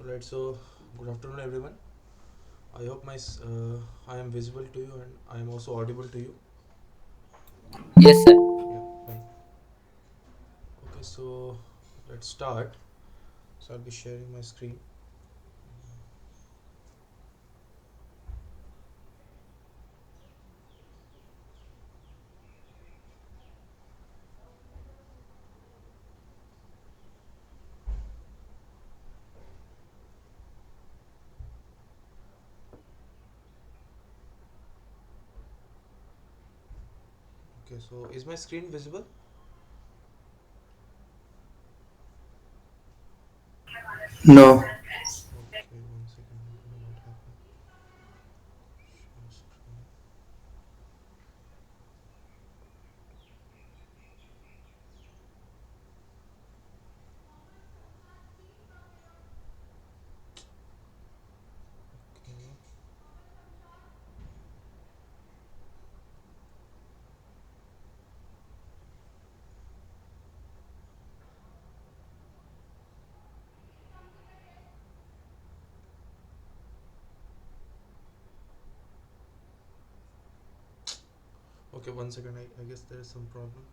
Alright, so good afternoon, everyone. I hope I am visible to you and I am also audible to you. Yes, sir. Yeah, fine. Okay, so let's start. So I'll be sharing my screen. Okay, so is my screen visible? No. Okay, 1 second. I don't know what happened. Share screen. Okay. Okay, 1 second. I guess there is some problem.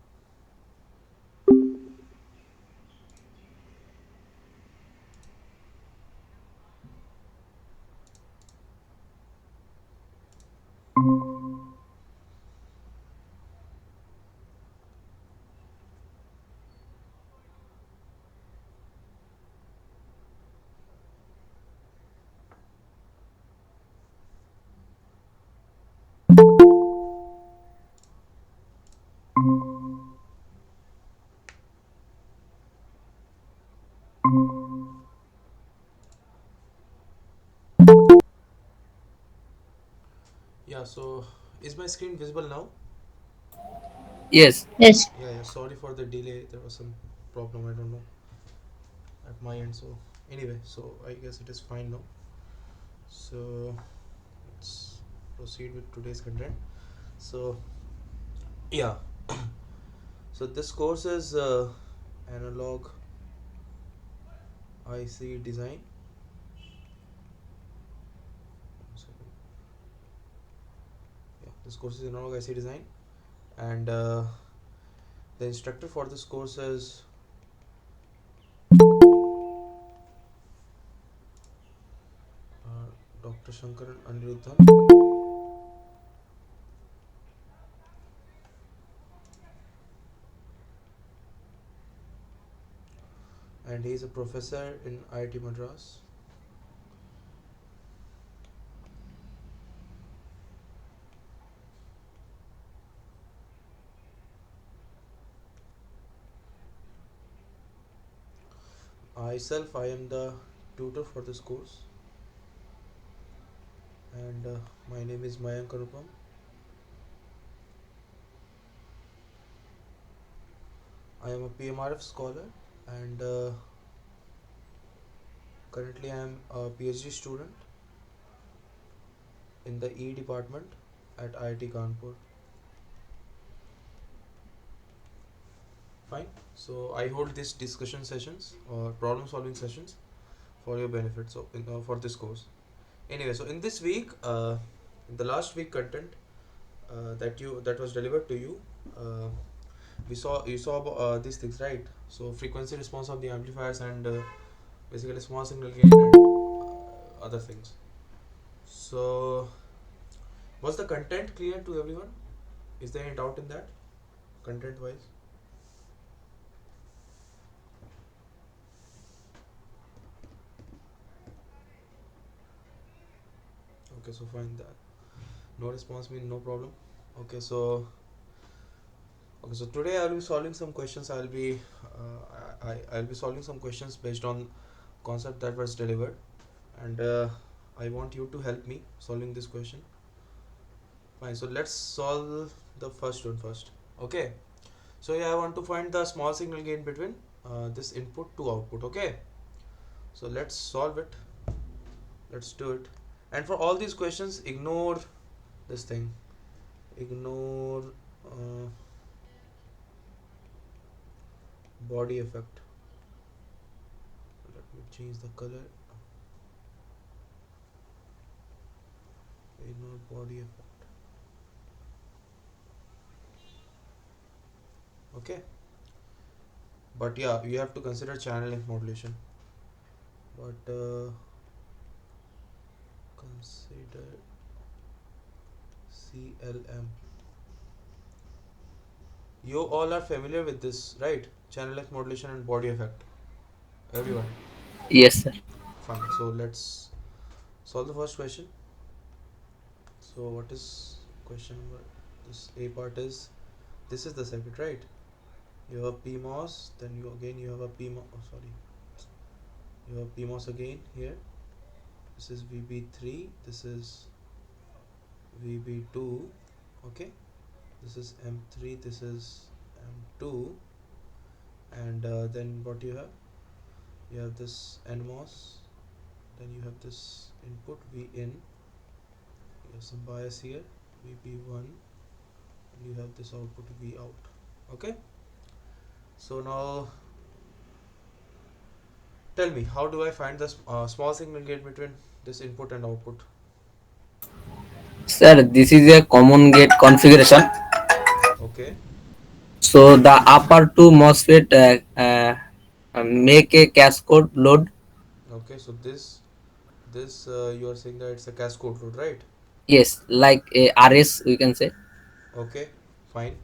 Yeah, so is my screen visible now? Yes. Yes. Yeah, sorry for the delay. There was some problem. I don't know at my end. So anyway, so I guess it is fine now. So let's proceed with today's content. So yeah, so this course is analog IC design. One second. Yeah, this course is analog IC design, and the instructor for this course is Dr. Shankaran Aniruddhan, and he is a professor in IIT Madras. I am the tutor for this course, and my name is Mayank Anupam. I am a PMRF scholar, and currently I am a PhD student in the E department at IIT Kanpur. Fine. So I hold these discussion sessions or problem solving sessions for your benefit. So for this course. Anyway, so in this week, in the last week content that was delivered to you, uh, you saw about, these things, right? So frequency response of the amplifiers and basically small signal gain and other things. So was the content clear to everyone? Is there any doubt in that, content wise? Okay, so fine. That no response means no problem. Okay, so today I'll be solving some questions. I'll be solving some questions based on concept that was delivered, and I want you to help me solving this question. Fine. So let's solve the first one first. Okay. So yeah, I want to find the small signal gain between this input to output. Okay. So let's solve it. Let's do it. And for all these questions, ignore this thing. Ignore uh, body effect. Let me change the color. inner body effect. Okay, but yeah, you have to consider channel length modulation. But consider CLM. You all are familiar with this, right? Channel length modulation and body effect. Everyone. Yes, sir. Fine. So let's solve the first question. So what is question number? This A part is, this is the circuit, right? You have PMOS, then you have a PMOS. Oh, sorry, you have PMOS again here. This is VB3. This is VB2. Okay. This is M3. This is M2. And then what you have? You have this NMOS. Then you have this input V in. You have some bias here, VB1, and you have this output V out. Okay. So now tell me, how do I find the small signal gate between this input and output? Sir, this is a common gate configuration. Okay. So the upper two MOSFET make a cascade load. Okay. So this you are saying that it's a cascode load, right? Yes, like a RS we can say. Okay. Fine.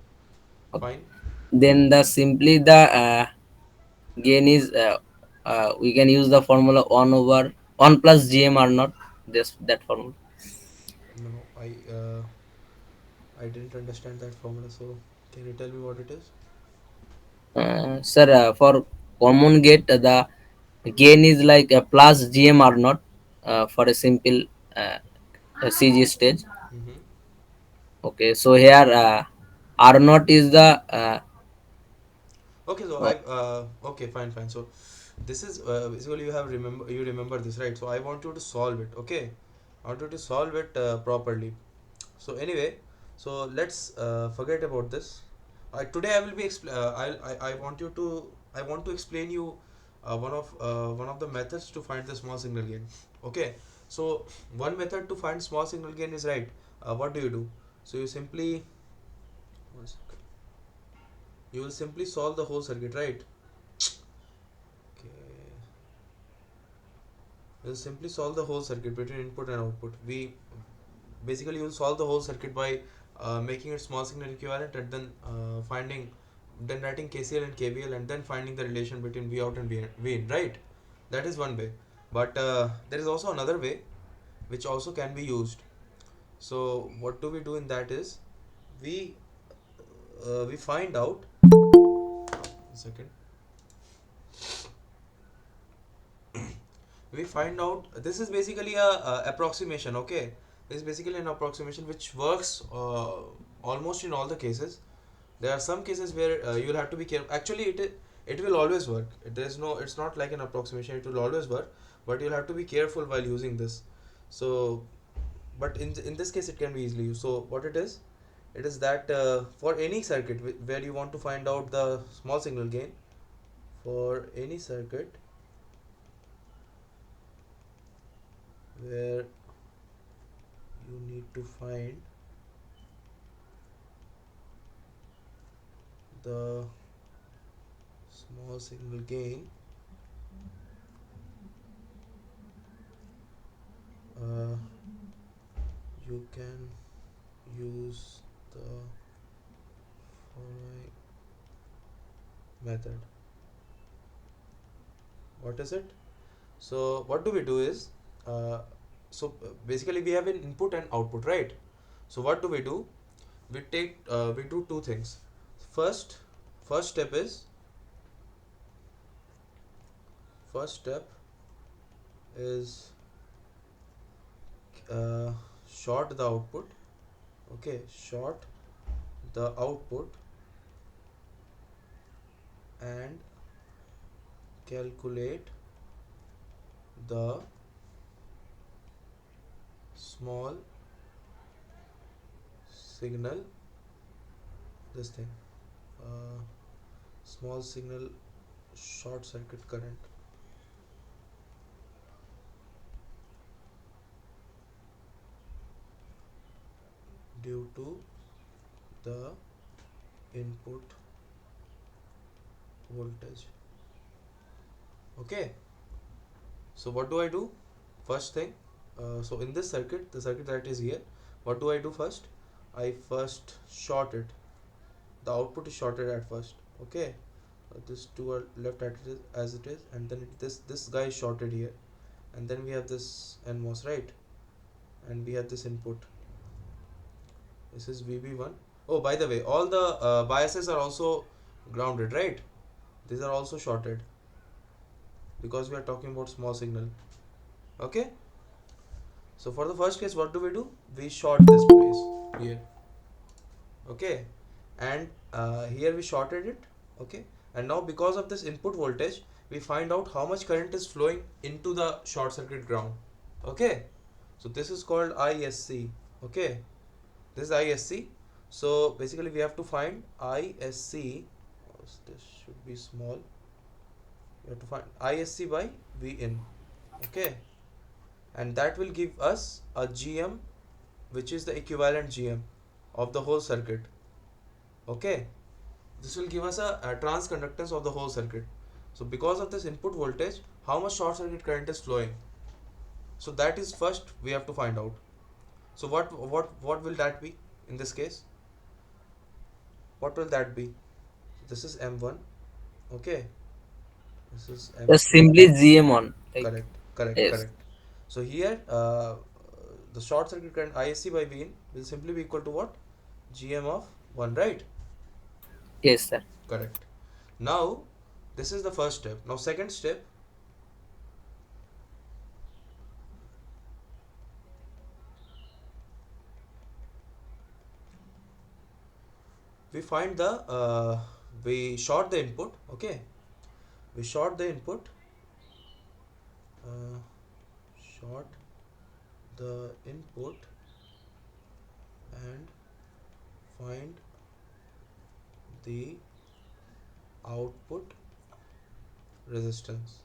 Okay. Fine. Then the simply the gain is we can use the formula 1 over 1 plus GM or not. This that formula. No, no. I didn't understand that formula. So can you tell me what it is? Sir, for common gate, the gain is like a plus GM or not for a simple uh, CG stage. Mm-hmm. Okay, so here R naught is the Okay. So uh, okay. Fine. Fine. So this is basically you remember this, right? So I want you to solve it. Okay. I want you to solve it properly. So anyway, so let's forget about this. Today I will be I want you to I want to explain you one of the methods to find the small signal gain. Okay. So one method to find small signal gain is, right. What do you do? So you simply one second. You will simply solve the whole circuit, right? Okay. You'll simply solve the whole circuit between input and output. We basically you'll solve the whole circuit by making it small signal equivalent, and then then writing KCL and KVL, and then finding the relation between V out and V in, right? That is one way. But there is also another way which also can be used. So what do we do in that is, we we find out, one second, we find out, this is basically a approximation. Okay, this is basically an approximation which works almost in all the cases. There are some cases where you'll have to be careful. Actually, it will always work. There's no, it's not like an approximation, it will always work, but you'll have to be careful while using this. So but in this case it can be easily used. So what it is that for any circuit where you want to find out the small signal gain, for any circuit where you need to find the small signal gain, uh, you can use the following method. What is it? So what do we do is, uh, basically we have an input and output, right? So what do? We do two things. First, first step is first step is short the output. Okay, short the output and calculate the small signal, this thing, uh, small signal short circuit current. due to the input voltage. Okay, so what do I do? First thing, so in this circuit, the circuit that is here, what do I do first? I first short it. The output is shorted at first. Okay, this two are left as it is, and then this guy is shorted here, and then we have this NMOS, right? And we have this input. This is VB1. Oh, by the way, all the biases are also grounded, right? These are also shorted because we are talking about small signal. Okay, so for the first case, what do? We short this place here. Okay, and here we shorted it. Okay, and now because of this input voltage, we find out how much current is flowing into the short circuit ground. Okay, so this is called ISC. Okay, this is ISC. So basically we have to find ISC. This should be small. We have to find ISC by V in. Okay, and that will give us a GM, which is the equivalent GM of the whole circuit. Okay, this will give us a trans conductance of the whole circuit. So because of this input voltage, how much short circuit current is flowing? So that is first we have to find out. So what will that be in this case? What will that be? This is M1. Okay, this is Just M2. simply GM1. Like, Correct, correct, yes. correct. So here the short circuit current ISC by V in will simply be equal to what? GM of 1, right? Yes, sir. Correct. Now this is the first step. Now second step, we find the we short the input. Okay, we short the input, uh, short the input, and find the output resistance.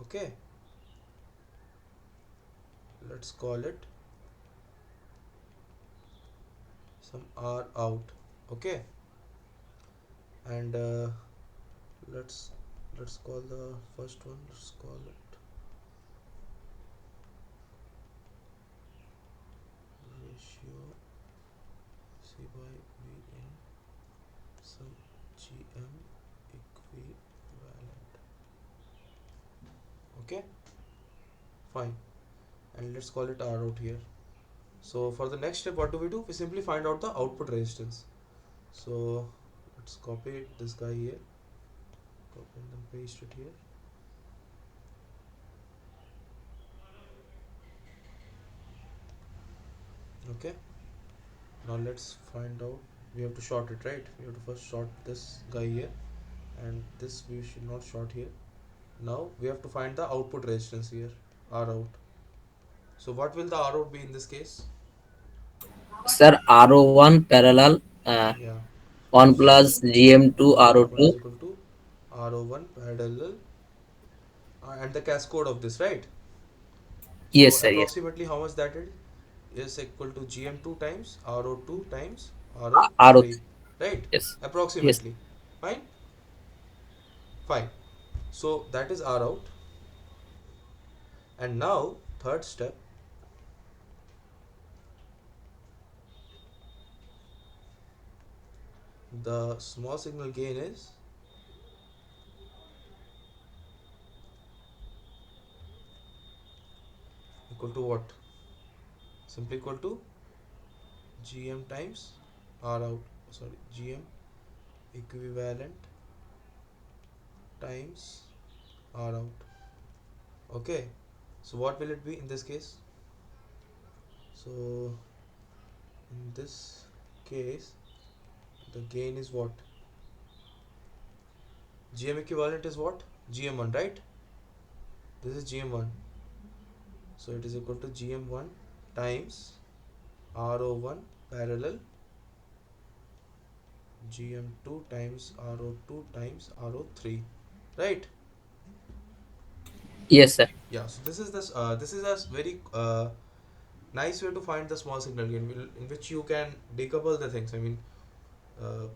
Okay, let's call it some R out. Okay, and let's let's call the first one, let's call it ratio C by V in some GM equivalent. Okay, fine, and let's call it R out here. So for the next step, what do? We simply find out the output resistance. So let's copy this guy here, copy and then paste it here. Okay, now let's find out. We have to short it, right? We have to first short this guy here, and this we should not short here. Now we have to find the output resistance here, R out. So what will the R out be in this case? Sir, RO1 parallel Yeah, 1 so plus GM2 GM1 RO2. is equal to RO1 parallel, and the cascode of this, right? So Yes, sir. Yes. approximately how much that is equal to GM2 times RO2 times RO3. RO3, right? Yes. Yes. Approximately. Fine, fine. So that is R out. And now third step, the small signal gain is equal to what? Simply equal to GM times R out. Sorry, GM equivalent times R out. Okay. So what will it be in this case? So in this case, the gain is what? GM equivalent is what? GM1, right? This is GM1. So it is equal to GM1 times RO1 parallel GM2 times RO2 times RO3, right? Yes, sir. Yeah, so this is a very nice way to find the small signal gain in which you can decouple the things. I mean, uh,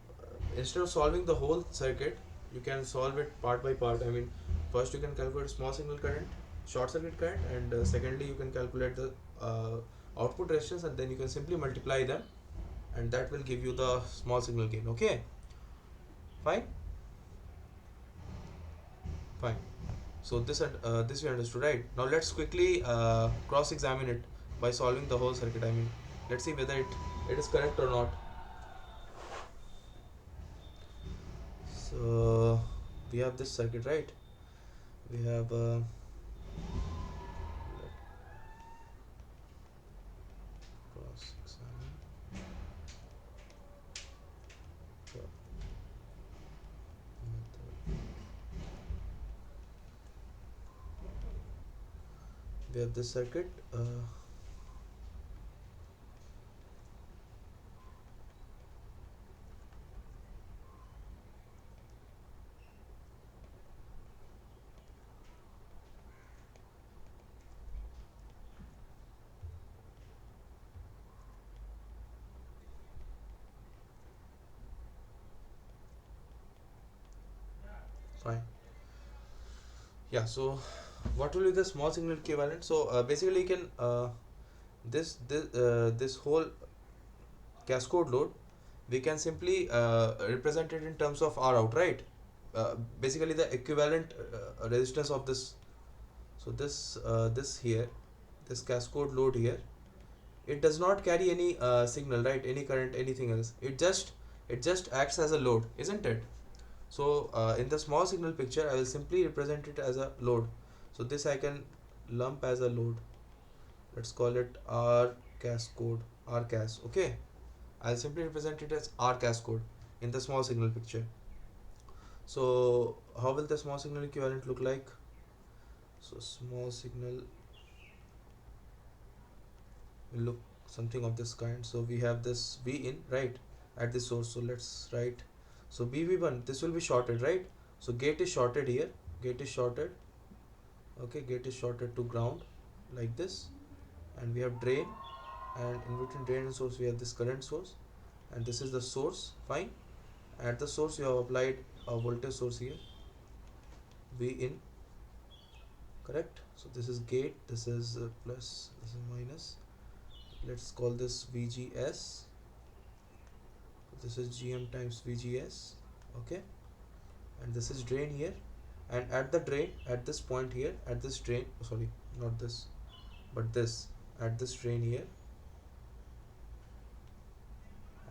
instead of solving the whole circuit, you can solve it part by part. I mean, first you can calculate small signal current, short circuit current, and secondly you can calculate the uh, output resistance, and then you can simply multiply them, and that will give you the small signal gain. Okay, fine, fine. So this we understood, right? Now let's quickly cross-examine it by solving the whole circuit. I mean, let's see whether it is correct or not. So we have this circuit, right? We have cross-examine the method. We have this circuit. Fine. Yeah. So what will be the small signal equivalent? So basically, you can this whole cascode load, we can simply represent it in terms of R out, right? Basically the equivalent resistance of this. So this here, this cascode load here, it does not carry any signal, right? Any current, anything else. It just acts as a load, isn't it? So in the small signal picture, I will simply represent it as a load. So this I can lump as a load. Let's call it R cascode, R cas. Okay, I'll simply represent it as R cascode in the small signal picture. So how will the small signal equivalent look like? So small signal will look something of this kind. So we have this V in, right, at the source. So let's write. So BV1, this will be shorted, right? So gate is shorted here. Gate is shorted. Okay, gate is shorted to ground like this. And we have drain, and in between drain and source we have this current source, and this is the source. Fine. At the source you have applied a voltage source here, V in, correct? So this is gate, this is plus, this is minus. Let's call this VGS. This is GM times VGS. Okay, and this is drain here, and at the drain, at this point here, at this drain, sorry, not this, but this, at this drain here,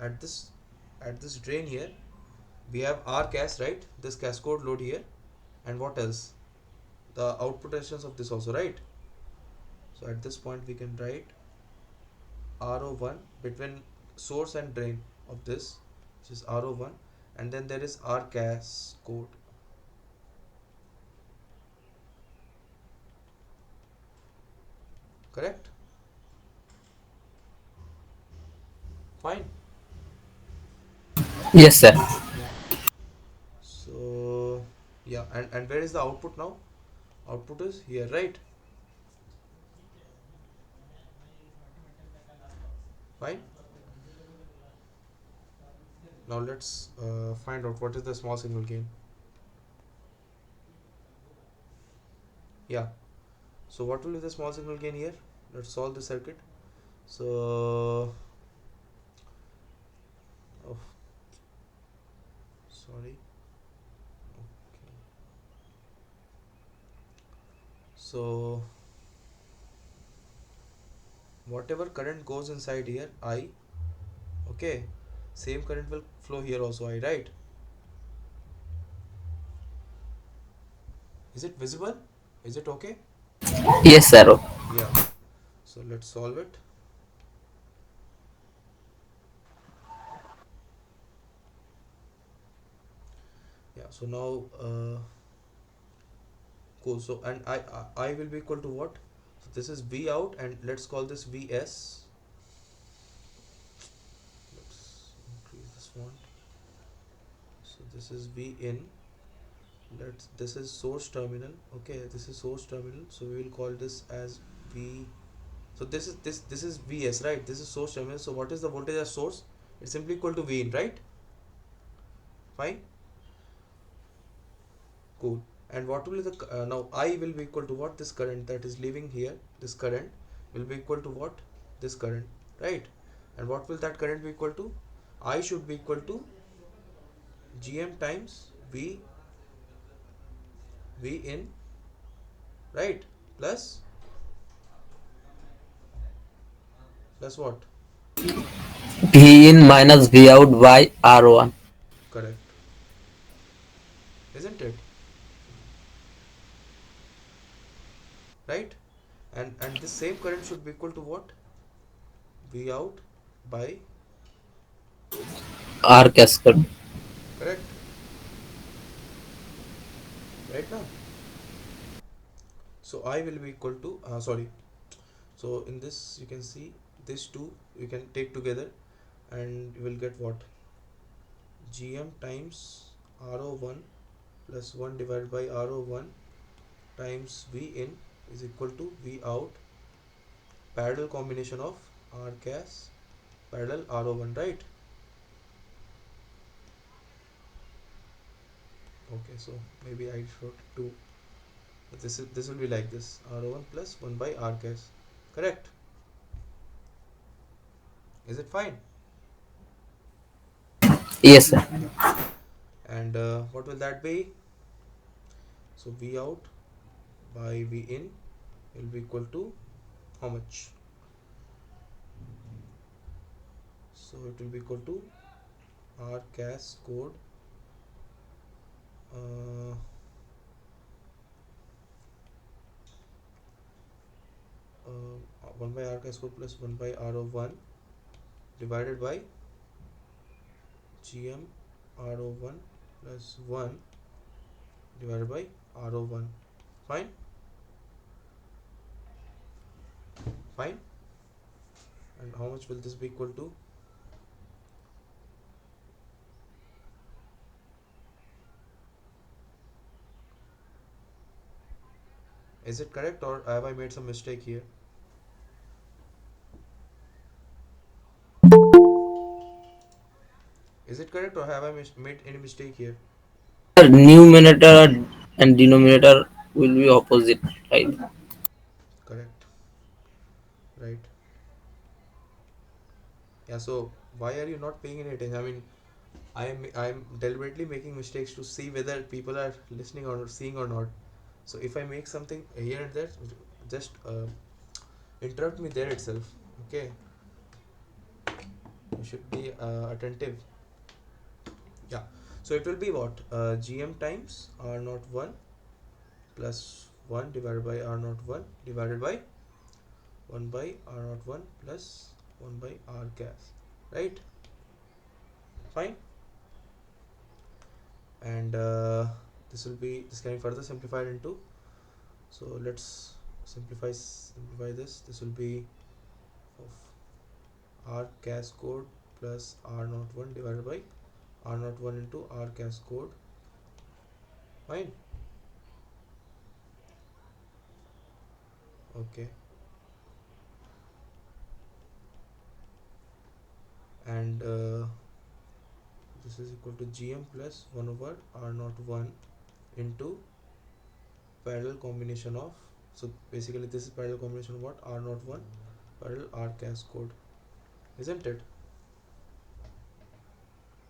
at this drain here, we have R cas, right? This cascode load here, and what else? The output resistance of this also, right? So at this point we can write RO1 between source and drain of this, which is RO1, and then there is R cascode, correct? Fine. Yes, sir. So yeah, and where is the output now? Output is here, right? Fine. Now let's find out what is the small signal gain. Yeah. So what will be the small signal gain here? Let's solve the circuit. So, oh, sorry. Okay. So whatever current goes inside here, I, okay, same current will flow here also, I, right? Is it visible? Is it okay? Yes, sir. Yeah. So let's solve it. Yeah. So now, cool. So and I will be equal to what? So this is V out, and let's call this VS. Let's increase this one. So this is V in. This is source terminal. Okay, this is source terminal. So we will call this as V So this is Vs, right? This is source terminal. So what is the voltage at source? It's simply equal to V in, right? Fine, cool. And what will be the now I will be equal to what? This current that is leaving here. This current will be equal to what? This current, right? And what will that current be equal to? I should be equal to Gm times V in, right? Plus what? V in minus V out by R1. Correct, isn't it? Right? And this same current should be equal to what? V out by, R cascade. correct, right now. So I will be equal to sorry. So in this you can see this two you can take together and you will get what? Gm times RO1 plus 1 divided by RO1 times V in is equal to V out parallel combination of R gas parallel RO1, right? Okay, so maybe I should do this will be like this RO1 plus 1 by R gas, correct? Is it fine? Yes, sir. Yeah. And what will that be? So V out by V in will be equal to how much? So it will be equal to R gas code uh, 1 by R gas code plus 1 by RO1 divided by Gm RO1 plus 1 divided by RO1. Fine? Fine? And how much will this be equal to? Is it correct or have I made some mistake here? Is it correct or have I made any mistake here? Sir, numerator and denominator will be opposite, right? Correct. Right. Yeah, so why are you not paying any attention? I mean, I'm deliberately making mistakes to see whether people are listening or seeing or not. So if I make something here and there, just interrupt me there itself. Okay, you should be attentive. Yeah. So it will be what? Gm times R naught 1 plus 1 divided by R naught 1 divided by 1 by R naught 1 plus 1 by R gas. Right? Fine. And this can be further simplified into, so let's simplify this will be of R gas code plus R naught 1 divided by R naught 1 into R gas code. Fine. Okay. And this is equal to Gm plus 1 over R naught 1 into parallel combination of, so basically this is parallel combination of what? R naught 1 parallel R gas code, isn't it?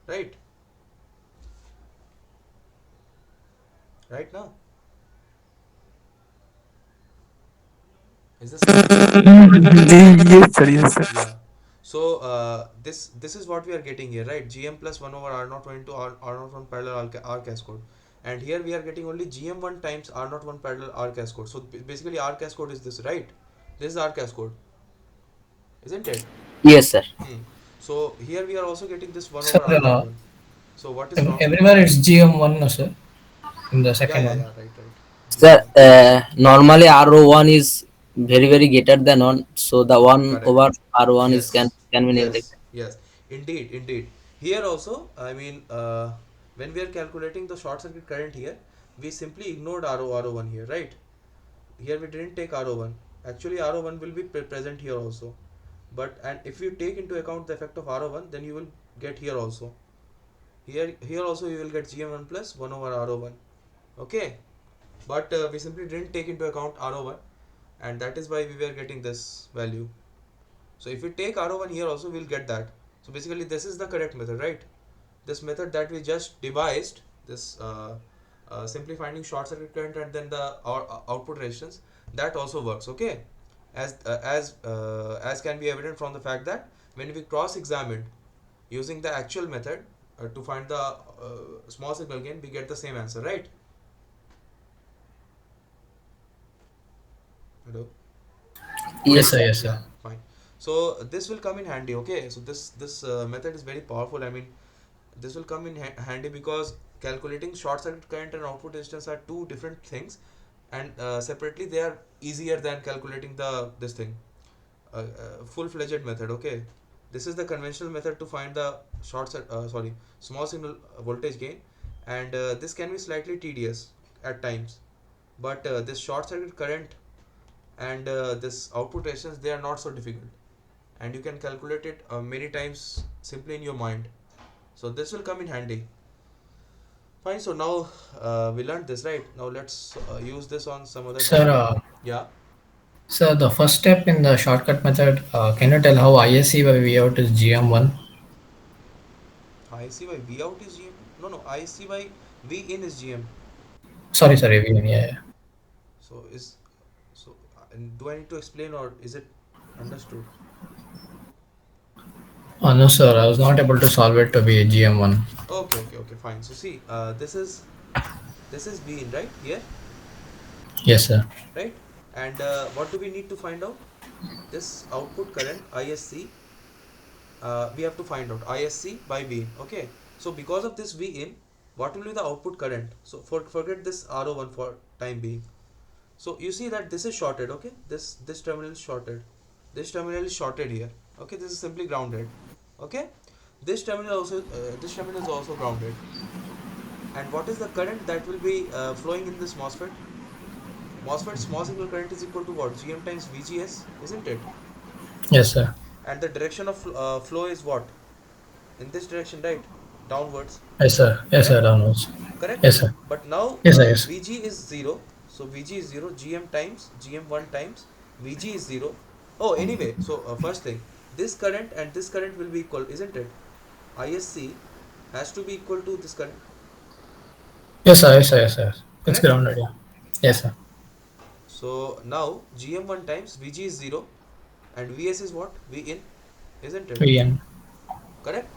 Right? Right now, is this clear? Yes, sir. Yes, sir. Yeah. So this is what we are getting here, right? Gm plus 1 over R naught 1 into R naught 1 parallel R cascode, and here we are getting only Gm 1 times R naught 1 parallel R cascode. So basically R cascode is this, right? This is R cascode, isn't it? Yes, sir. Hmm. So here we are also getting this 1 Sir, over R naught 1. So what is wrong? everywhere it's GM1, no, sir, in the Yeah, second yeah, one. yeah. Right. Sir, GM 1. normally RO1 is very greater than 1, so the 1 Correct. over R1 is Yes. can be neglected. Yes. Indeed. Here also, I mean, when we are calculating the short circuit current here, we simply ignored RO1 here, right? Here we didn't take RO1, Actually R01 will be present here also, but and if you take into account the effect of R01, then you will get here also. Here also you will get GM1 plus 1 over R01. Okay, but we simply didn't take into account R01, and that is why we were getting this value. So if we take R01 here also, we'll get that. So basically this is the correct method, right? This method that we just devised, this simply finding short circuit current and then the output resistance, that also works. Okay, as can be evident from the fact that when we cross examined using the actual method to find the small signal gain, we get the same answer, right? Hello. Yes, Yes, sir. sir. Yes, Yeah, sir. fine. So this will come in handy. Okay, so this method is very powerful. I mean, this will come in handy because calculating short circuit current and output resistance are two different things, and separately they are easier than calculating the this thing full-fledged method. Okay, this is the conventional method to find the small signal voltage gain, and this can be slightly tedious at times, but this short circuit current and this output resistance, they are not so difficult, and you can calculate it many times simply in your mind. So this will come in handy. Fine. So now we learned this, right? Now let's use this on some other Sir, topic. Yeah. the first step in the shortcut method, can you tell how ISC by V out is GM1? IC by V out is GM. No, no. IC by V in is GM. Sorry, V1, yeah, yeah. So is so. And do I need to explain or is it understood? No, sir, I was not able to solve it to be GM1. Okay, okay, okay. Fine. So see, this is V in, right here, Yes, sir. right? And what do we need to find out? This output current ISC, we have to find out ISC by V in. Okay, so because of this V in, what will be the output current? So forget this R01 for time being. So you see that this is shorted. Okay, this terminal is shorted, this terminal is shorted here. Okay, this is simply grounded. Okay, this terminal is also grounded. And what is the current that will be flowing in this MOSFET small signal current is equal to what? GM times VGS, isn't it? Yes, sir. And the direction of flow is what? In this direction, right? Downwards. Yes, sir. Yes, sir. Correct. Downwards. Correct. Yes, sir. But now Yes, sir. Yes. VG is 0. So VG is 0. GM times GM1 times VG is 0. Oh, anyway, so first thing, this current and this current will be equal, isn't it? ISC has to be equal to this current. Yes, sir. Yes, sir. Yes, sir. It's Correct. grounded. Yeah. Yes, sir. So now GM1 times VG is 0 and VS is what? V in, isn't it? VN. Correct.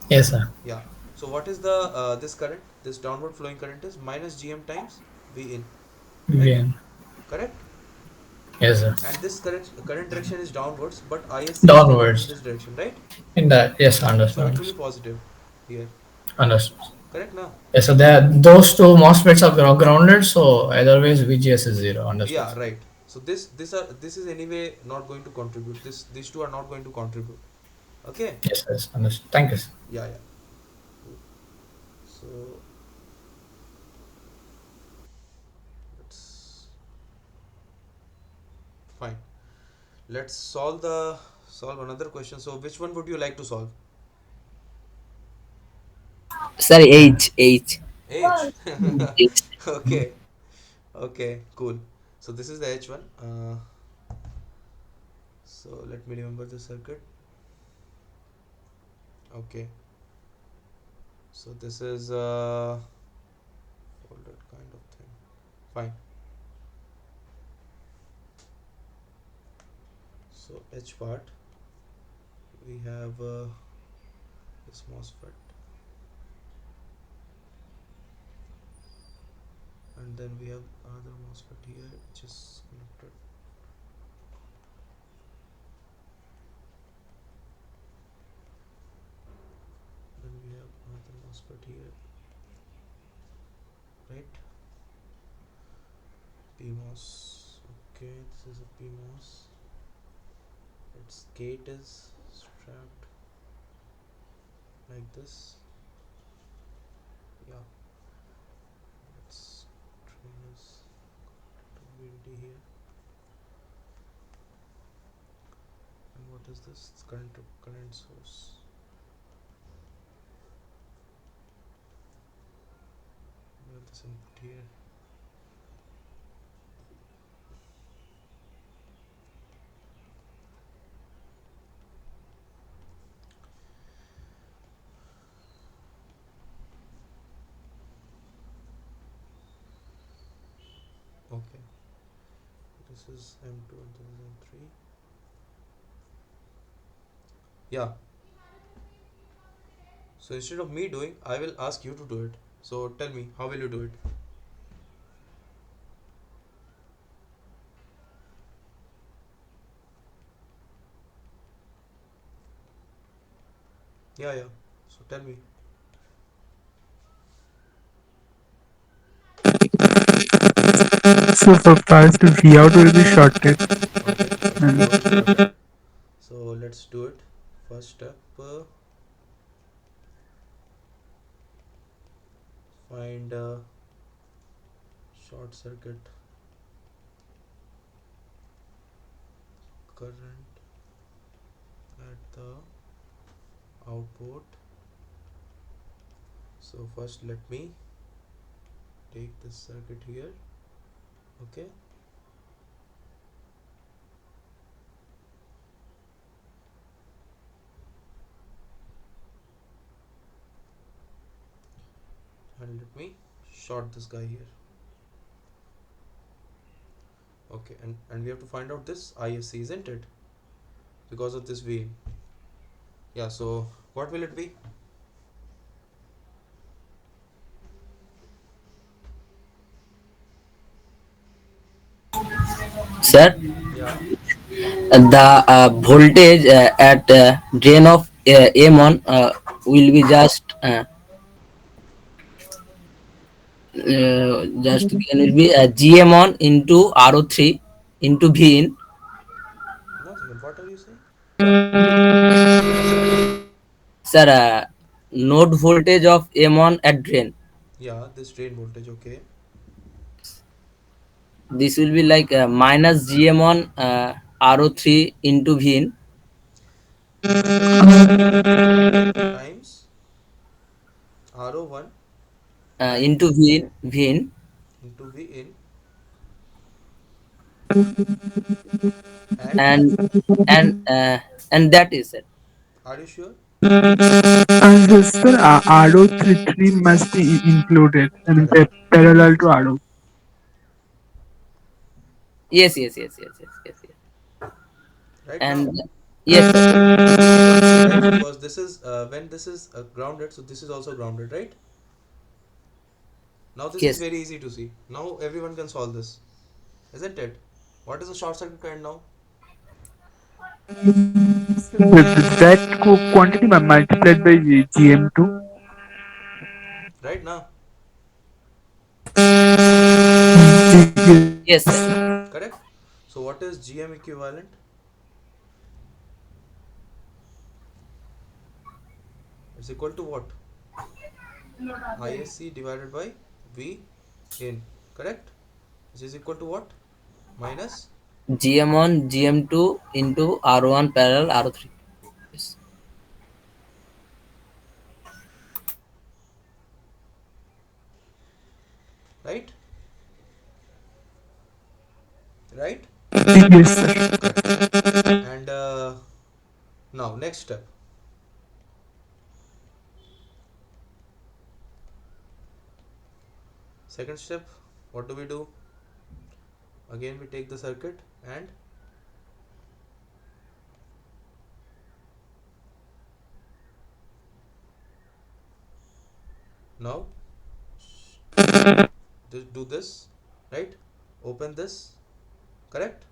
Yes, sir. Yeah. So what is the this current? This downward flowing current is minus GM times V in, right? VN. Correct. Yes, sir. And this current direction is downwards, but ISC is flowing in Downwards. this direction, right? In that. Yes, So understood. it will be Understood. positive here. Understood. Correct now? Yes, so that those two MOSFETs are grounded, so either ways VGS is zero. Understood. Yeah, right. So this is anyway not going to contribute. These two are not going to contribute. Okay. Yes, yes, understood. Thank you, sir. Yeah, yeah. Cool. So let's fine. Let's solve another question. So which one would you like to solve? Sir, H. H. H. Okay. Okay. Cool. So this is the H one. So let me remember the circuit. Okay. So this is a folded kind of thing. Fine. So H part, we have this MOSFET, and then we have another MOSFET here which is connected. Then we have another MOSFET here, right? PMOS. Okay, this is a PMOS. Its gate is strapped like this. Yeah, let's train this to VDD here. what is this? It's current source. We have this input here. Okay, this is M2 and this is M3. Yeah, so instead of me doing, I will ask you to do it. So tell me, how will you do it? Yeah, yeah. So tell me. So for first V out will be shorted. Okay, first And Vout is shorted. So let's do it. First step, find short circuit current at the output. So first let me take this circuit here. Okay, and let me short this guy here. Okay, and we have to find out this ISC, isn't it? Because of this V. Yeah, so what will it be? Sir, Yeah. the voltage at drain of M1 will be just again will be GM on into RO3 into V in. Nothing. What are you saying? Sir, node voltage of M1 at drain. Yeah, this drain voltage. Okay. This will be like minus GM on RO3 into V in Minus GM1 times RO1 and into V in into V in and and and that is it. are you sure? sir, RO33 must be included and Correct. parallel to RO. Yes, yes, yes, yes, yes, yes, yes. Right And now. yes, sir. This is equal to C, right? Because this is when this is grounded, so this is also grounded, right? Now this is Yes. very easy to see. Now everyone can solve this, isn't it? What is the short circuit current now? That quantity multiplied by GM2. Right now, Yes, sir. correct. So what is GM equivalent? It's equal to what? ISC divided by V in, correct? This is equal to what? Minus, GM1 GM2 into R1 parallel R3. Yes. right? Right? Yes, sir. Correct. And now next step. Second step, what do we do? Again we take the circuit and now do this, right? Open this, correct?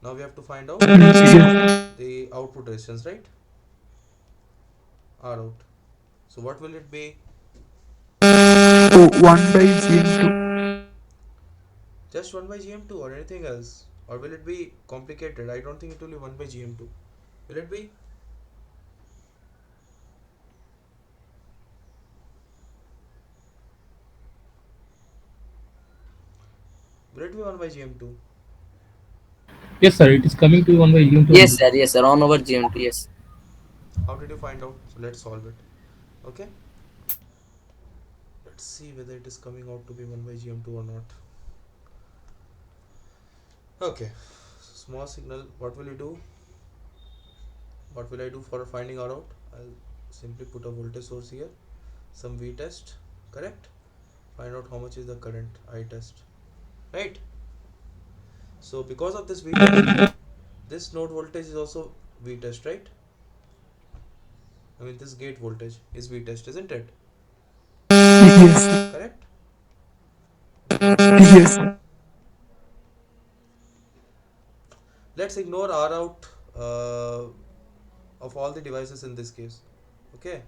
Now we have to find out Yes. the output resistance, right? R out. So what will it be? So 1 by GM2. Just 1 by GM2 or anything else? Or will it be complicated? I don't think it will be 1 by GM2. Will it be? Will it be 1 by GM2? Yes, sir. It is coming to 1 by GM2 Yes, only. sir. Yes, sir. On over GM2. Yes. How did you find out? So let's solve it. Okay, let's see whether it is coming out to be 1 by gm2 or not. Okay, so small signal, what will you do? What will I do for finding out? I'll simply put a voltage source here, some V test, correct? Find out how much is the current I test, right? So because of this V test, this node voltage is also V test, right? I mean this gate voltage is V test, isn't it? Yes, sir. Correct? Yes, sir. Let's ignore R out of all the devices in this case. Okay,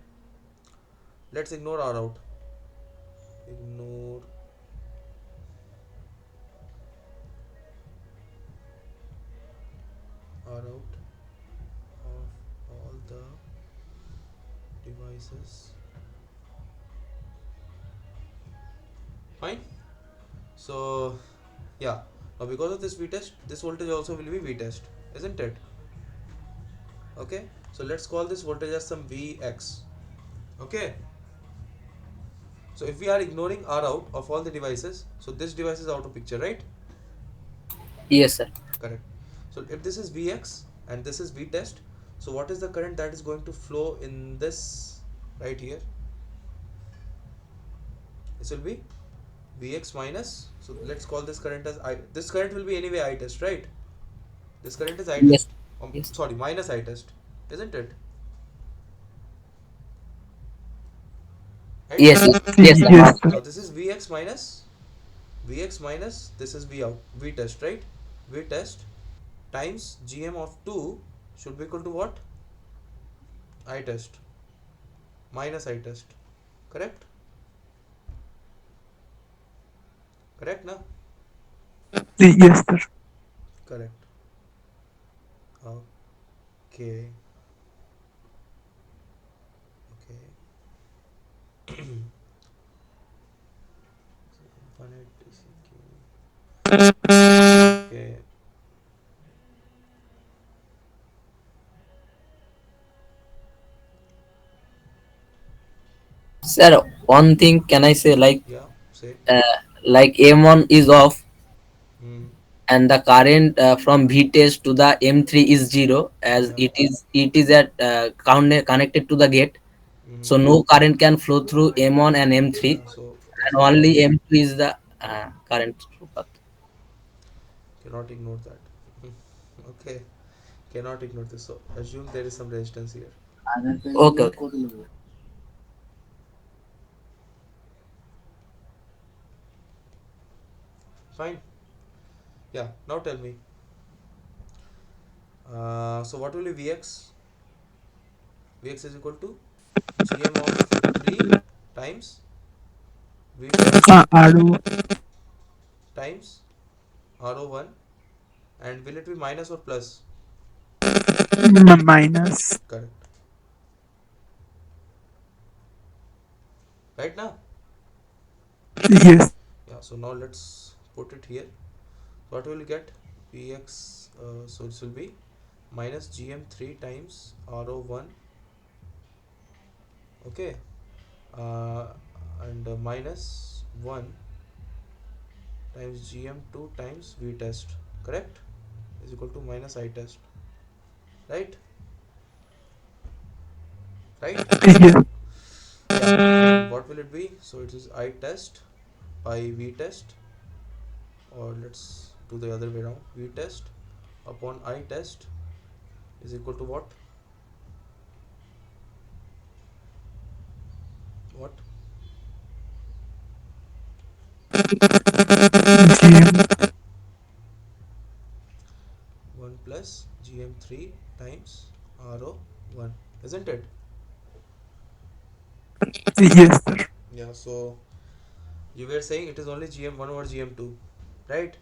let's ignore R out. Ignore R out of all the devices. Fine. So yeah, now because of this V test, this voltage also will be V test, isn't it? Okay, so let's call this voltage as some Vx. Okay, so if we are ignoring R out of all the devices, so this device is out of picture, right? Yes, sir. Correct. So if this is Vx and this is V test, so what is the current that is going to flow in this right here? This will be Vx minus, so let's call this current as I. This current will be anyway I test, right? This current is I Yes. test. Yes. Sorry, minus I test, isn't it? Right? Yes. Yes. Yes, sir. Yes, Now sir. this is Vx minus this is V out, V test, right? V test times Gm of 2 should be equal to what? I test minus I test. Correct? Correct now? Yes, sir. Correct. Okay. Okay. 180 okay. Sir, one thing can I say Yeah, say. like M1 is off Hmm. and the current from V test to the M3 is zero as Yeah. it is at connected to the gate. Hmm. So no current can flow through M1 and M3 Yeah, so and that's the only point. M2 is the current through path. Cannot ignore that. Okay. Cannot ignore this. So assume there is some resistance here. Okay, okay. Fine. Yeah. Now tell me. So what will be Vx? Vx is equal to Gm of 3 times V test Arrow times RO1, and will it be minus or plus? minus. Correct. Right now? Yes. Yeah, so now let's put it here. So what will you get? Vx, so this will be minus Gm3 times RO1, okay, uh, and minus 1 times Gm2 times V test, correct? Is equal to minus I test, right? Right? Yes. Yeah, and what will it be? So it is I test by V test, or let's do the other way around. V test upon I test is equal to what? What? GM. 1 plus Gm3 times RO1, isn't it? Yes, sir. Yeah, so you were saying it is only Gm1 over Gm2, right?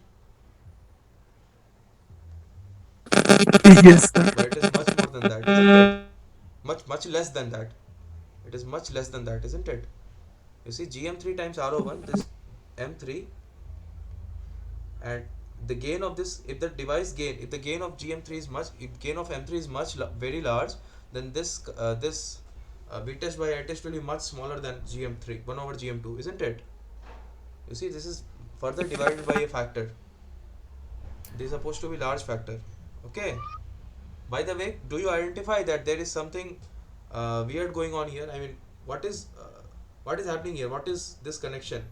Yes, sir. But it is much more than that, isn't it? Much less than that. It is much less than that, isn't it? You see, Gm3 times RO1, this M3, and the gain of this, if the device gain, if the gain of GM3 is much, if gain of M3 is much very large, then this V test by I test will be much smaller than GM3 1 over GM2, isn't it? You see, this is further divided by a factor. This is supposed to be large factor. Okay. By the way, do you identify that there is something weird going on here? I mean, what is happening here? What is this connection?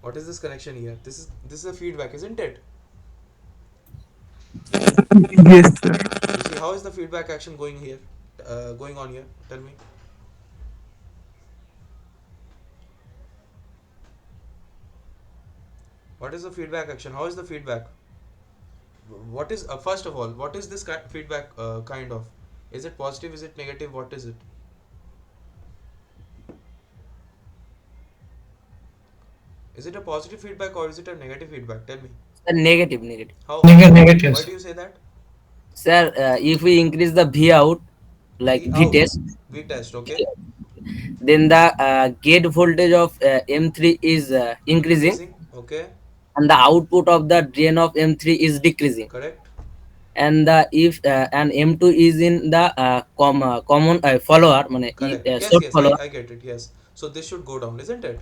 What is this connection here? This is a feedback, isn't it? Yes, sir. You see, how is the feedback action going here? Going on here? Tell me. What is the feedback action? How is the feedback? What is first of all? What is this feedback kind of? Is it positive? Is it negative? What is it? Is it a positive feedback or is it a negative feedback? Tell me. Negative, negative. How? Why Negatives. do you say that? Sir, if we increase the V out, like V V out. test, V test. Okay. then the gate voltage of M3 is increasing, Increasing. Okay. and the output of the drain of M3 is decreasing. Correct. And the if and M2 is in the common follower, Correct. Yes. short Yes. I follower. I get it. Yes. So this should go down, isn't it?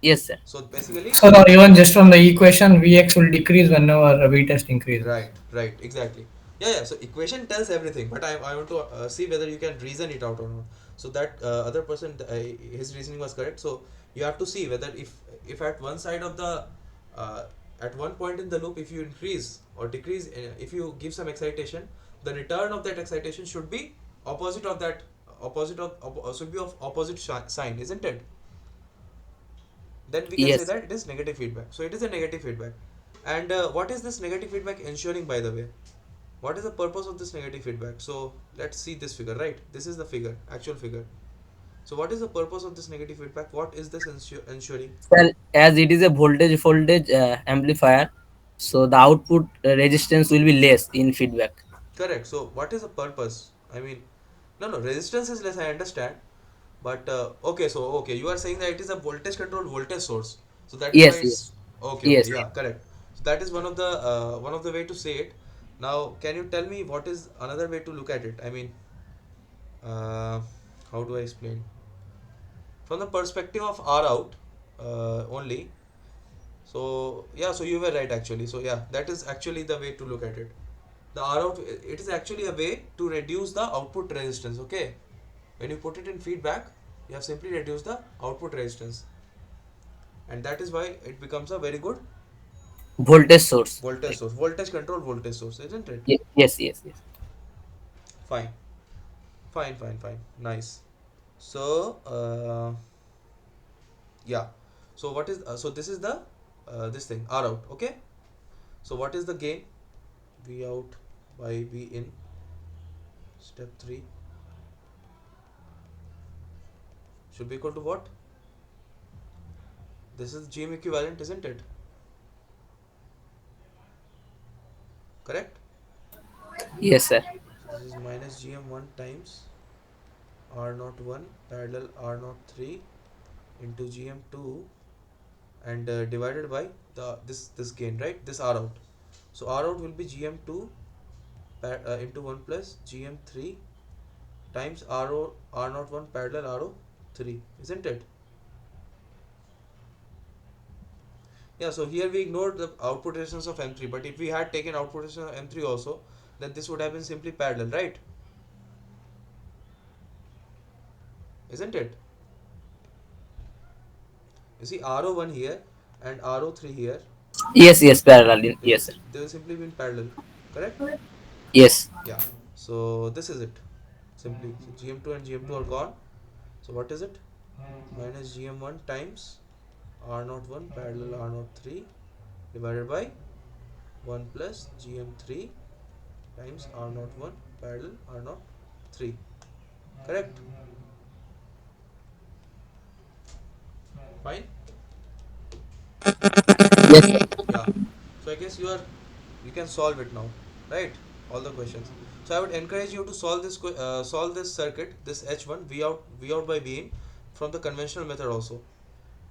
Yes, sir. So basically, So or even just from the equation, Vx will decrease whenever V test increases. right, right, exactly. Yeah, yeah. So equation tells everything, but I want to see whether you can reason it out or not. So that other person, his reasoning was correct. So you have to see whether if at one side of the uh, at one point in the loop, if you increase or decrease, if you give some excitation, the return of that excitation should be opposite of that, should be of opposite sign, isn't it? Then we can say Yes. that it is negative feedback. So it is a negative feedback. And what is this negative feedback ensuring, by the way? What is the purpose of this negative feedback? So let's see this figure, right? This is the figure, actual figure. So what is the purpose of this negative feedback? What is this ensuring? Well, as it is a voltage amplifier, so the output resistance will be less in feedback. Correct. So what is the purpose? I mean, no, resistance is less, I understand. But okay, so okay, you are saying that it is a voltage controlled voltage source. So that is why Yes, it's yes, okay, okay, yes. yeah, correct. So that is one of the way to say it. Now, can you tell me what is another way to look at it? I mean, uh, how do I explain? From the perspective of R out only. So yeah, so you were right actually. So yeah, that is actually the way to look at it. The R out, it is actually a way to reduce the output resistance. Okay, when you put it in feedback, you have simply reduced the output resistance, and that is why it becomes a very good Voltage source. voltage Like, source, voltage controlled voltage source, isn't it? yes, yes, yes. Fine, fine, nice. So yeah, so what is so this is the this thing R out. Okay, so what is the gain? V out by V in, step 3 should be equal to what? This is GM equivalent, isn't it? Correct. Yes, sir. So this is minus GM1 times R naught 1 parallel R naught 3 into GM2, and divided by the this gain, right? This R out. So R out will be GM2 into 1 plus GM3 times R naught 1 parallel RO 3, isn't it? Yeah, so here we ignored the output resistance of M3, but if we had taken output resistance of M3 also, then this would have been simply parallel, right? Isn't it? You see RO1 here and RO3 here, Yes, yes, parallel. Yes, sir. they will simply be in parallel, correct? Yes. Yeah. So this is it. Simply, so GM2 and GM2 are gone. So what is it? Minus GM1 times R01 parallel R03 divided by 1 plus GM3 times R01 parallel R03. Correct? Fine? Yes, sir. Yeah. So I guess you can solve it now, right? All the questions. So I would encourage you to solve this circuit, this H1 V out by V in, from the conventional method also.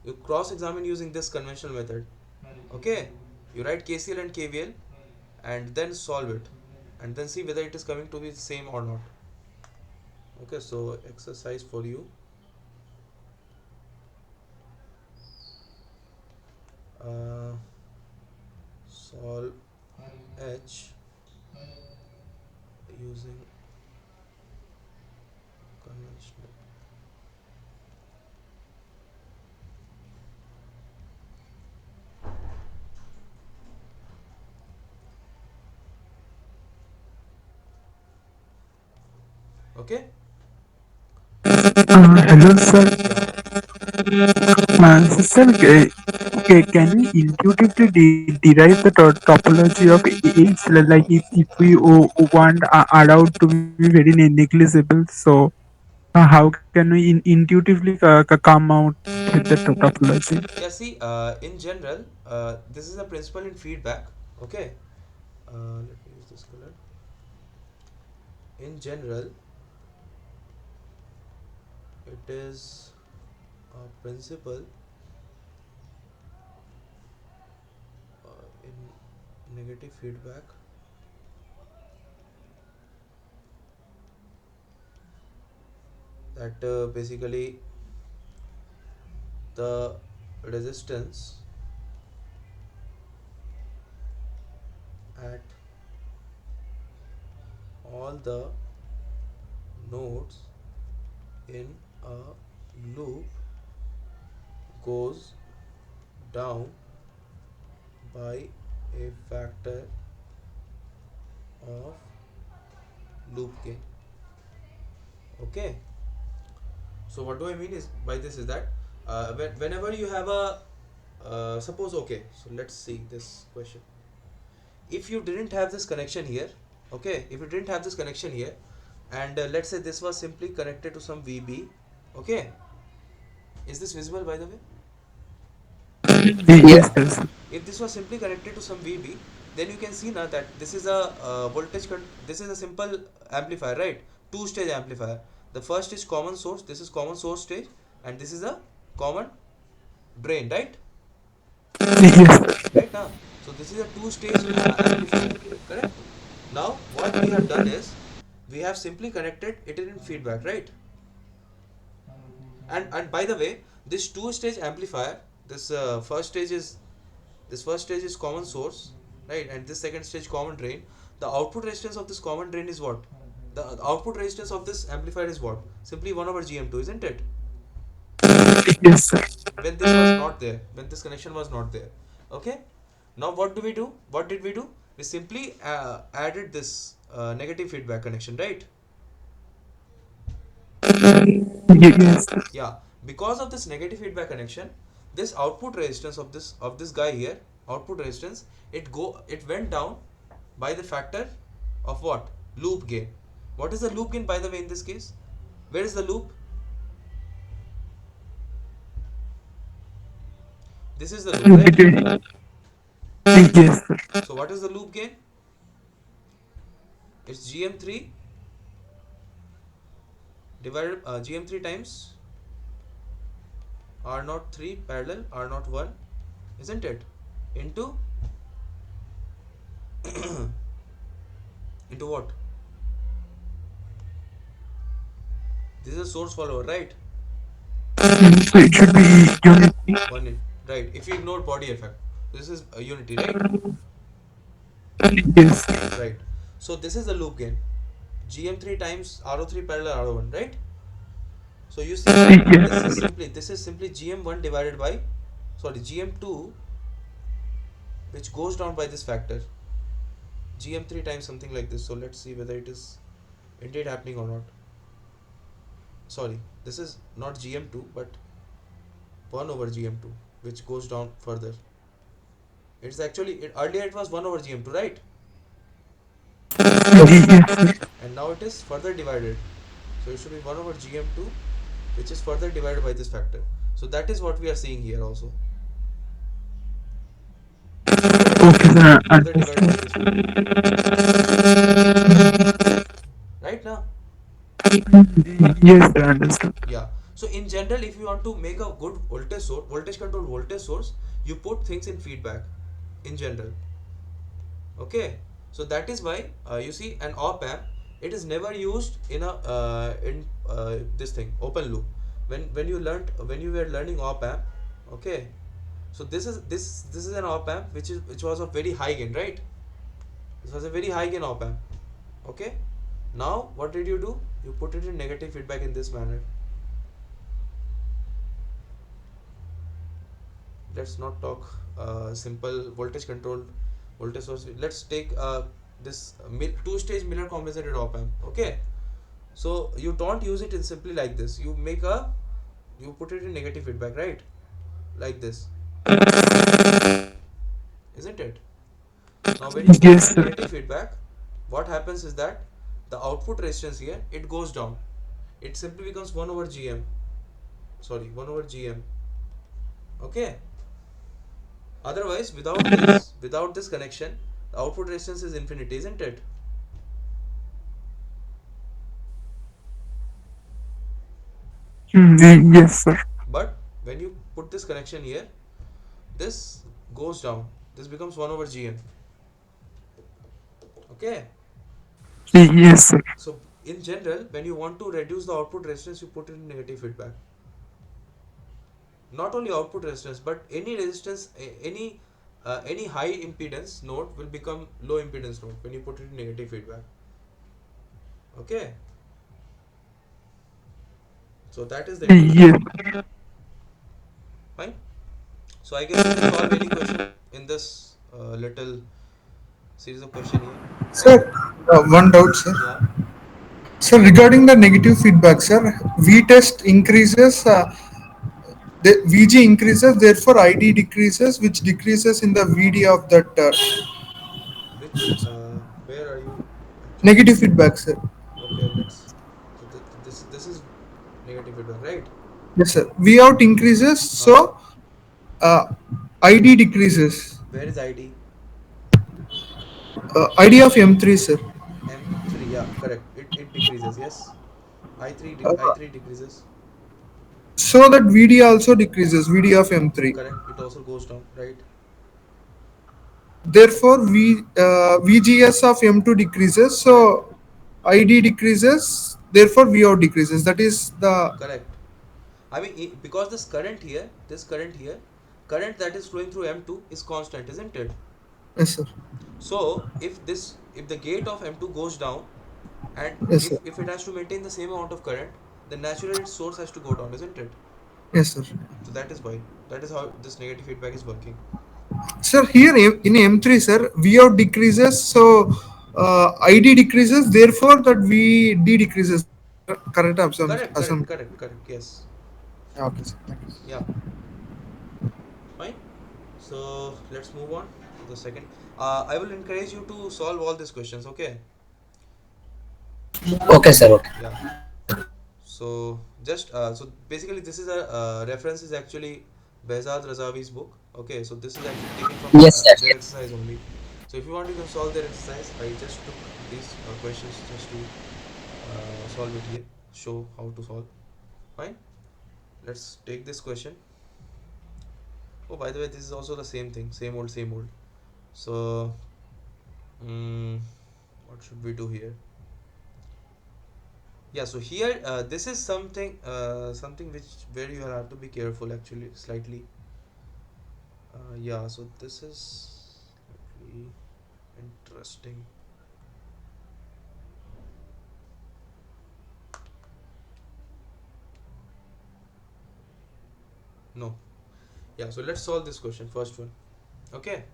You cross examine using this conventional method. Okay. You write KCL and KVL and then solve it, and then see whether it is coming to be the same or not. Okay, so exercise for you. Uh, Solve H using conventional. Okay. Hello, sir. Yeah. Sir, can we intuitively derive the topology of H? Like if we want allowed to be very negligible, so how can we intuitively come out with the topology? Yeah. See, in general, this is a principle in feedback. Okay. Let me use this color. In general, it is a principle in negative feedback that basically the resistance at all the nodes in a loop goes down by a factor of loop gain. Okay, so what do I mean is by this is that whenever you have a suppose, okay, so let's see this question. If you didn't have this connection here, okay, if you didn't have this connection here, and let's say this was simply connected to some VB, okay, is this visible by the way? Yeah. Yes, sir. If this was simply connected to some VB, then you can see now that this is a this is a simple amplifier, right? Two stage amplifier. The first is common source, this is common source stage, and this is a common drain, right? Yes, sir. Right now, so this is a two stage amplifier, correct? Now what we have done is we have simply connected it in feedback, right? And by the way, this two stage amplifier, this first stage is common source, right, and this second stage common drain. The output resistance of this common drain is what? The output resistance of this amplifier is what? Simply 1 over gm2, isn't it? Yes, sir. When this was not there, when this connection was not there. Okay, now what do we do? What did we do? We simply added this negative feedback connection, right? Yes, sir. Yeah, because of this negative feedback connection, this output resistance of this guy here, output resistance, it went down by the factor of what? Loop gain. What is the loop gain by the way in this case? Where is the loop? This is the loop, right? Between- Yes, sir. So what is the loop gain? It's gm3 divided gm3 times r naught 3 parallel r naught 1, isn't it? Into into what? This is a source follower, right? So it should be unity. One in, right. If you ignore body effect, this is a unity, right? Yes, sir. Right. So this is the loop gain. GM3 times RO3 parallel RO1, right? So you see Yes. this is simply GM1 divided by, sorry, GM2, which goes down by this factor. GM3 times something like this. So let's see whether it is indeed happening or not. Sorry, this is not GM2 but 1 over GM2, which goes down further. It's actually earlier it was 1 over GM2, right? Yes, sir. And now it is further divided, so it should be 1 over gm2, which is further divided by this factor. So that is what we are seeing here also. Okay, sir. Further divided by Understood. this factor, right now. Yes, sir. Understood. Yeah, so in general, if you want to make a good voltage source, voltage controlled voltage source, you put things in feedback. in general. Okay, so that is why you see an op amp, it is never used in a in this thing open loop. When you were learning op amp, okay, so this is an op amp which was of very high gain, right? This was a very high gain op amp. Okay, now what did you do? You put it in negative feedback in this manner. Let's not talk simple voltage controlled voltage source. Let's take this two-stage Miller compensated op amp. Okay, so you don't use it in simply like this. You put it in negative feedback, right? Like this, isn't it? Now when you put it Yes, in sir. negative feedback, what happens is that the output resistance here, it goes down. It simply becomes 1 over gm. Sorry, 1 over gm. Okay, otherwise without this connection, the output resistance is infinity, isn't it? Yes, sir. But when you put this connection here, this goes down. This becomes 1 over gm. Okay, Yes, sir. so in general, when you want to reduce the output resistance, you put it in negative feedback. Not only output resistance, but any resistance, any high impedance node will become low impedance node when you put it in negative feedback. Okay, so that is the intuition. Yes. Fine. So I guess you can solve any question in this little series of question here. Fine. Sir, one doubt, sir. Yeah. Sir, regarding the negative feedback, sir, V test increases, the VG increases, therefore ID decreases, which decreases in the VD of that Which where are you actually? negative feedback, sir. Okay, let's. So this is negative feedback, right? Yes, sir. V out increases, Uh, so uh, ID decreases. where is ID? ID of M3, sir. M3. Yeah, correct. It decreases. Yes. Uh, I3 decreases. so that VD also decreases, VD of M3. Correct. It also goes down, right? Therefore, VGS of M2 decreases, Correct. so ID decreases, therefore V out decreases. That is the. Correct. I mean, because this current that is flowing through M2 is constant, isn't it? Yes, sir. So if the gate of M2 goes down, and Yes, sir. if it has to maintain the same amount of current, then naturally its source has to go down, isn't it? Yes, sir. So that is why, that is how this negative feedback is working. Sir, here in M3, sir, V out decreases, so ID decreases, therefore that VD decreases. Correct Correct, correct, assumption. correct, correct. Yes. Okay, sir. Thank you. Yeah. Fine. So let's move on to the second. I will encourage you to solve all these questions. Okay. Okay, sir. Okay. Yeah. So just so basically this is a reference is actually Behzad Razavi's book. Okay, so this is actually taken from Yes, sir. their exercise only. So if you want, you can solve their exercise. I just took these questions just to solve it here, show how to solve. Fine. Let's take this question. Oh, by the way, this is also the same thing, same old, same old. So, what should we do here? Yeah, so here this is something which where you have to be careful actually slightly. Yeah, so this is slightly interesting. No, yeah, so let's solve this question, first one. Okay.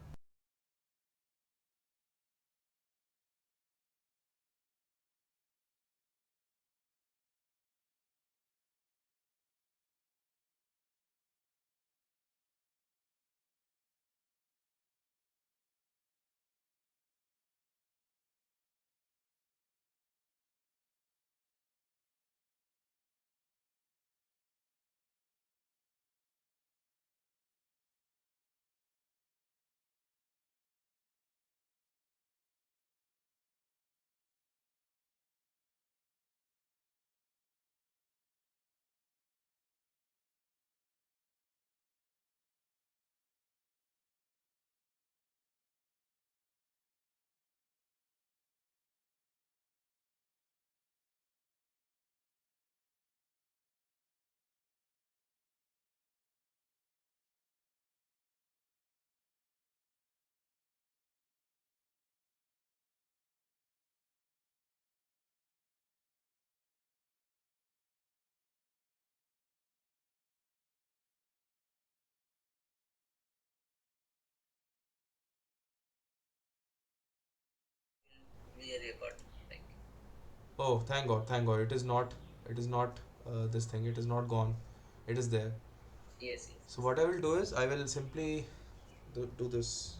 We record. Like, Oh, thank God. It is not this thing. It is not gone. It is there. yes, So yes. what I will do is I will simply do this